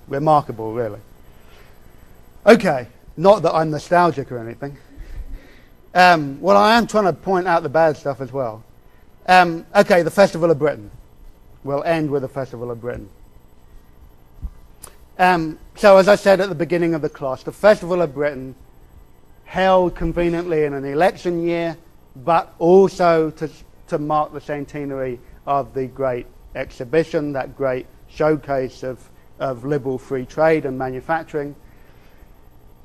remarkable, really. Okay, not that I'm nostalgic or anything. Well, I am trying to point out the bad stuff as well. Okay, the Festival of Britain. We'll end with the Festival of Britain. So as I said at the beginning of the class, the Festival of Britain held conveniently in an election year, but also to mark the centenary of the Great Exhibition, that great showcase of liberal free trade and manufacturing.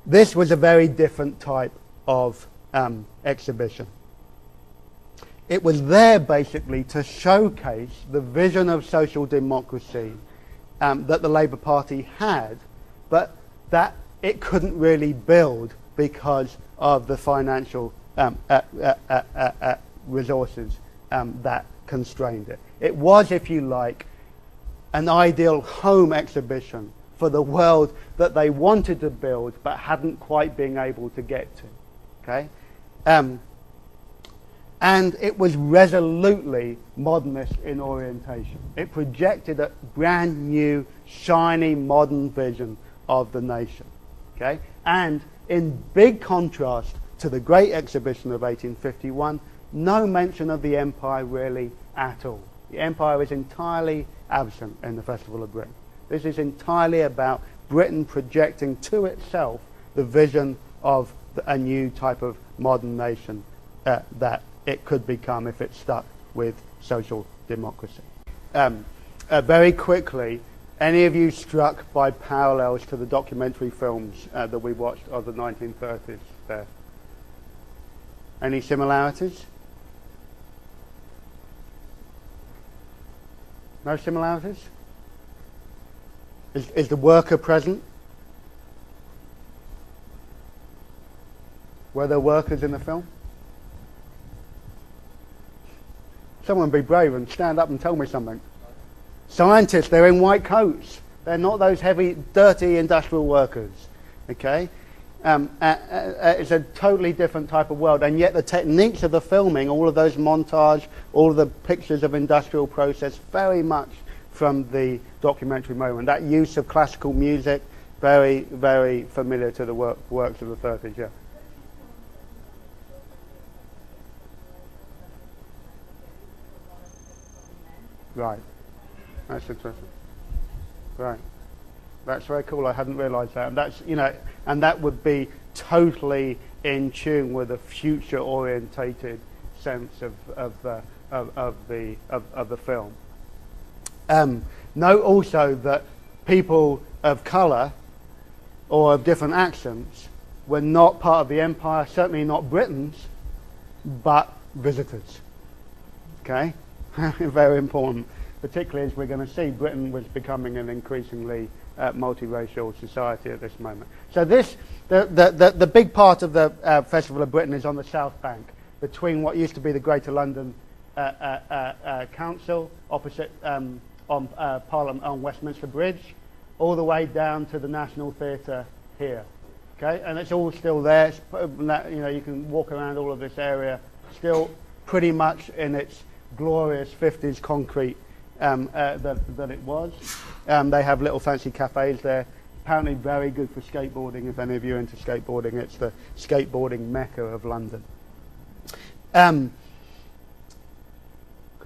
This was a very different type of exhibition. It was there basically to showcase the vision of social democracy that the Labour Party had, but that it couldn't really build because of the financial resources that constrained it. It was, if you like, an ideal home exhibition for the world that they wanted to build but hadn't quite been able to get to. Okay? And it was resolutely modernist in orientation. It projected a brand new, shiny, modern vision of the nation. Okay? And in big contrast to the Great Exhibition of 1851, no mention of the Empire really at all. The Empire is entirely absent in the Festival of Britain. This is entirely about Britain projecting to itself the vision of a new type of modern nation that it could become if it stuck with social democracy. Very quickly, any of you struck by parallels to the documentary films that we watched of the 1930s there? Any similarities? No similarities? Is the worker present? Were there workers in the film? Someone be brave and stand up and tell me something. Scientists, they're in white coats. They're not those heavy, dirty industrial workers. Okay? It's a totally different type of world, and yet the techniques of the filming, all of those montage, all of the pictures of industrial process, very much from the documentary moment. That use of classical music, very, very familiar to the works of the 30s, yeah. Right. That's interesting. Right. That's very cool. I hadn't realised that. And that's, you know, and that would be totally in tune with a future-orientated sense of the film. Note also that people of colour or of different accents were not part of the empire, certainly not Britons, but visitors. Okay? Very important, particularly as we're going to see, Britain was becoming an increasingly multiracial society at this moment. So this, the big part of the Festival of Britain is on the South Bank, between what used to be the Greater London Council, opposite on Parliament on Westminster Bridge, all the way down to the National Theatre here. Okay, and it's all still there. It's, you know, you can walk around all of this area, still pretty much in its glorious 50s concrete that it was. They have little fancy cafes there. Apparently very good for skateboarding. If any of you are into skateboarding, it's the skateboarding mecca of London.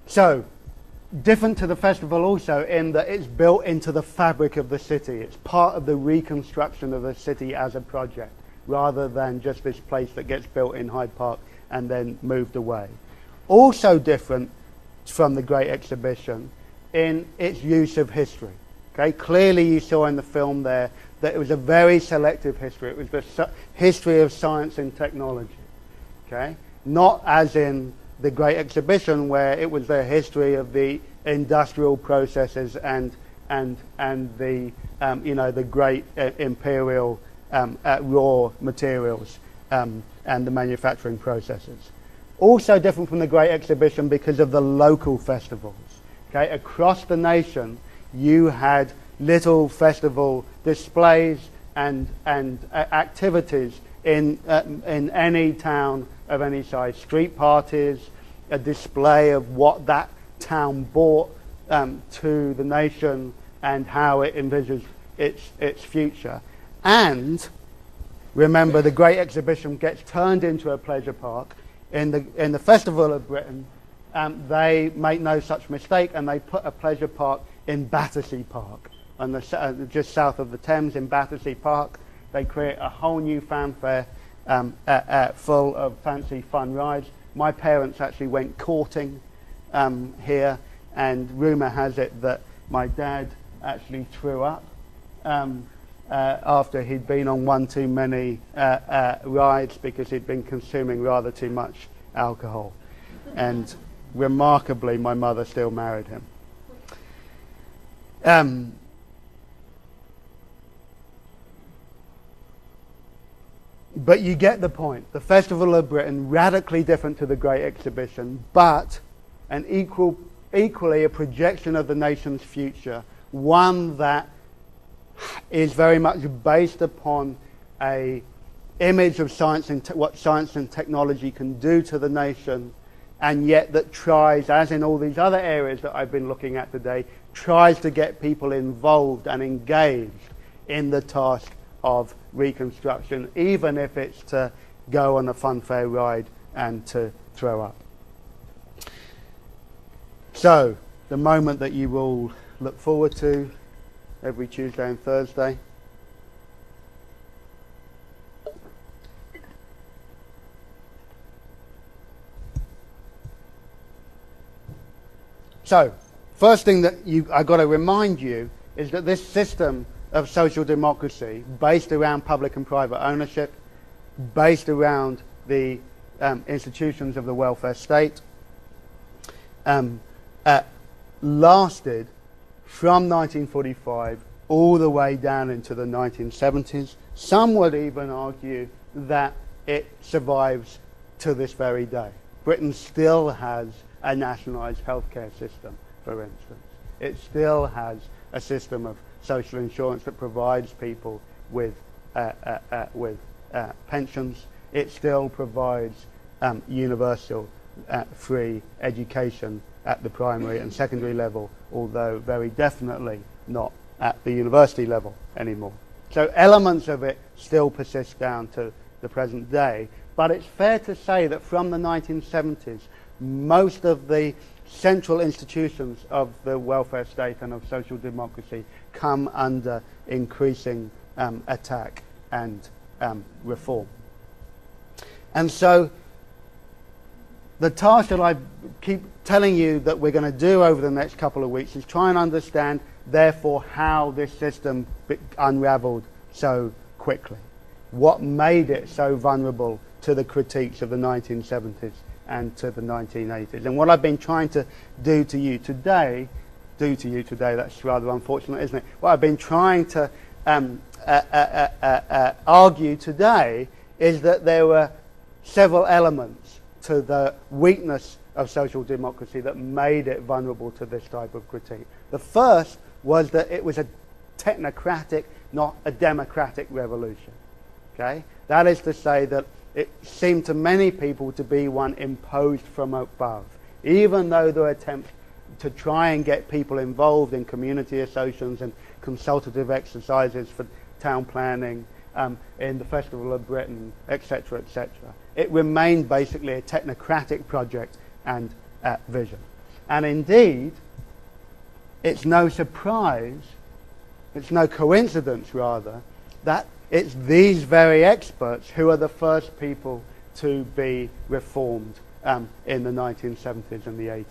So, different to the festival also in that it's built into the fabric of the city. It's part of the reconstruction of the city as a project, rather than just this place that gets built in Hyde Park and then moved away. Also different from the Great Exhibition in its use of history. Okay? Clearly you saw in the film there that it was a very selective history. It was the history of science and technology. Okay? Not as in the Great Exhibition, where it was the history of the industrial processes and the you know, the great imperial raw materials and the manufacturing processes. Also different from the Great Exhibition because of the local festivals. Okay, across the nation, you had little festival displays and activities in any town of any size. Street parties, a display of what that town brought to the nation and how it envisages its future. And remember, the Great Exhibition gets turned into a pleasure park. In the Festival of Britain, they make no such mistake, and they put a pleasure park in Battersea Park, on just south of the Thames in Battersea Park. They create a whole new fanfare full of fancy fun rides. My parents actually went courting here, and rumour has it that my dad actually threw up after he'd been on one too many rides because he'd been consuming rather too much alcohol. And remarkably, my mother still married him. But you get the point. The Festival of Britain, radically different to the Great Exhibition, but an equally a projection of the nation's future, one that is very much based upon a image of science and what science and technology can do to the nation, and yet that tries, as in all these other areas that I've been looking at today, tries to get people involved and engaged in the task of reconstruction, even if it's to go on a funfair ride and to throw up. So, the moment that you all look forward to every Tuesday and Thursday. So, first thing that I've got to remind you is that this system of social democracy, based around public and private ownership, based around the institutions of the welfare state, lasted from 1945 all the way down into the 1970s. Some would even argue that it survives to this very day. Britain still has a nationalised healthcare system, for instance. It still has a system of social insurance that provides people with pensions. It still provides universal free education at the primary and secondary level, although very definitely not at the university level anymore. So elements of it still persist down to the present day, but it's fair to say that from the 1970s, most of the central institutions of the welfare state and of social democracy come under increasing attack and reform. And so the task that I keep telling you that we're going to do over the next couple of weeks is try and understand, therefore, how this system unraveled so quickly. What made it so vulnerable to the critiques of the 1970s and to the 1980s. And what I've been trying to do to you today, that's rather unfortunate, isn't it? What I've been trying to argue today is that there were several elements to the weakness of social democracy that made it vulnerable to this type of critique. The first was that it was a technocratic, not a democratic revolution. Okay? That is to say that it seemed to many people to be one imposed from above, even though there were attempts to try and get people involved in community associations and consultative exercises for town planning, in the Festival of Britain, etc., etc. It remained basically a technocratic project and vision. And indeed, it's no surprise, it's no coincidence rather, that it's these very experts who are the first people to be reformed in the 1970s and the 80s.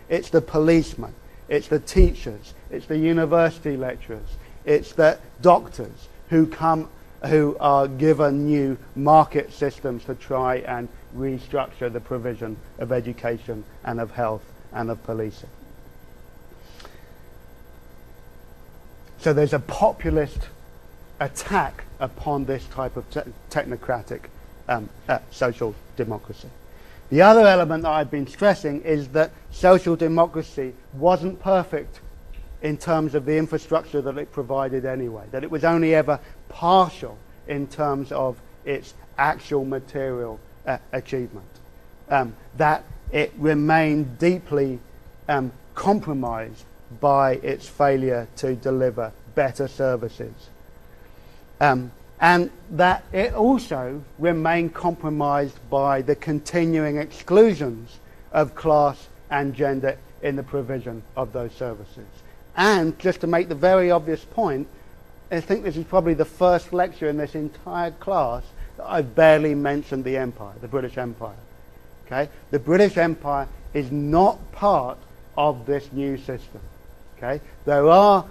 It's the policemen, it's the teachers, it's the university lecturers, it's the doctors who are given new market systems to try and restructure the provision of education and of health and of policing. So there's a populist attack upon this type of technocratic social democracy. The other element that I've been stressing is that social democracy wasn't perfect in terms of the infrastructure that it provided anyway, that it was only ever partial in terms of its actual material achievement, that it remained deeply compromised by its failure to deliver better services. And that it also remained compromised by the continuing exclusions of class and gender in the provision of those services. And just to make the very obvious point, I think this is probably the first lecture in this entire class that I've barely mentioned the empire, the British Empire. Okay? The British Empire is not part of this new system. Okay? There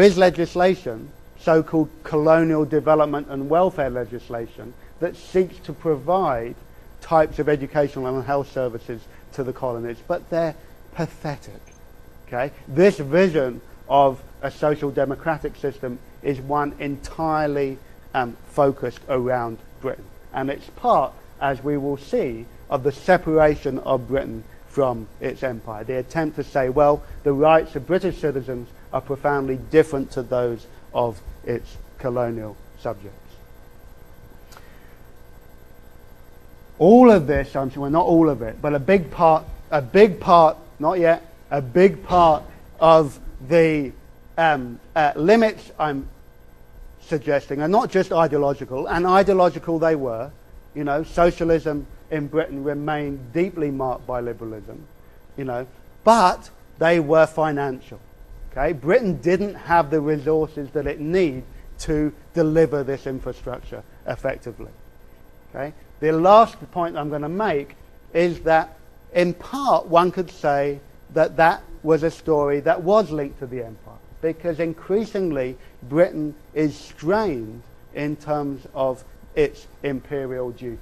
is legislation, so-called colonial development and welfare legislation, that seeks to provide types of educational and health services to the colonies, but they're pathetic. Okay? This vision of a social democratic system is one entirely focused around Britain. And it's part, as we will see, of the separation of Britain from its empire. The attempt to say, well, the rights of British citizens are profoundly different to those of its colonial subjects. All of this, I'm sure, well, not all of it, but a big part, not yet, a big part of the limits I'm suggesting are not just ideological, and ideological they were. You know, socialism in Britain remained deeply marked by liberalism, you know, but they were financial. Okay? Britain didn't have the resources that it needed to deliver this infrastructure effectively. Okay? The last point I'm going to make is that in part one could say that that was a story that was linked to the empire, because increasingly Britain is strained in terms of its imperial duties.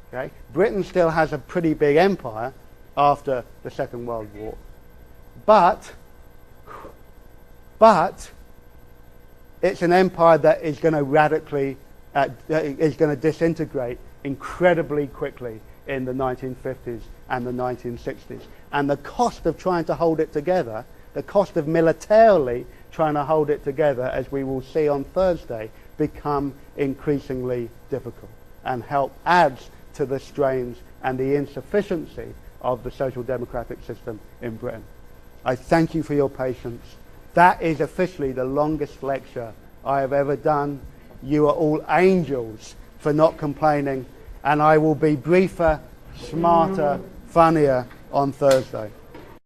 Okay? Britain still has a pretty big empire after the Second World War, but it's an empire that is going to radically, is going to disintegrate incredibly quickly in the 1950s and the 1960s. And the cost of trying to hold it together, the cost of militarily trying to hold it together, as we will see on Thursday, become increasingly difficult and adds to the strains and the insufficiency of the social democratic system in Britain. I thank you for your patience. That is officially the longest lecture I have ever done. You are all angels for not complaining, and I will be briefer, smarter, funnier on Thursday.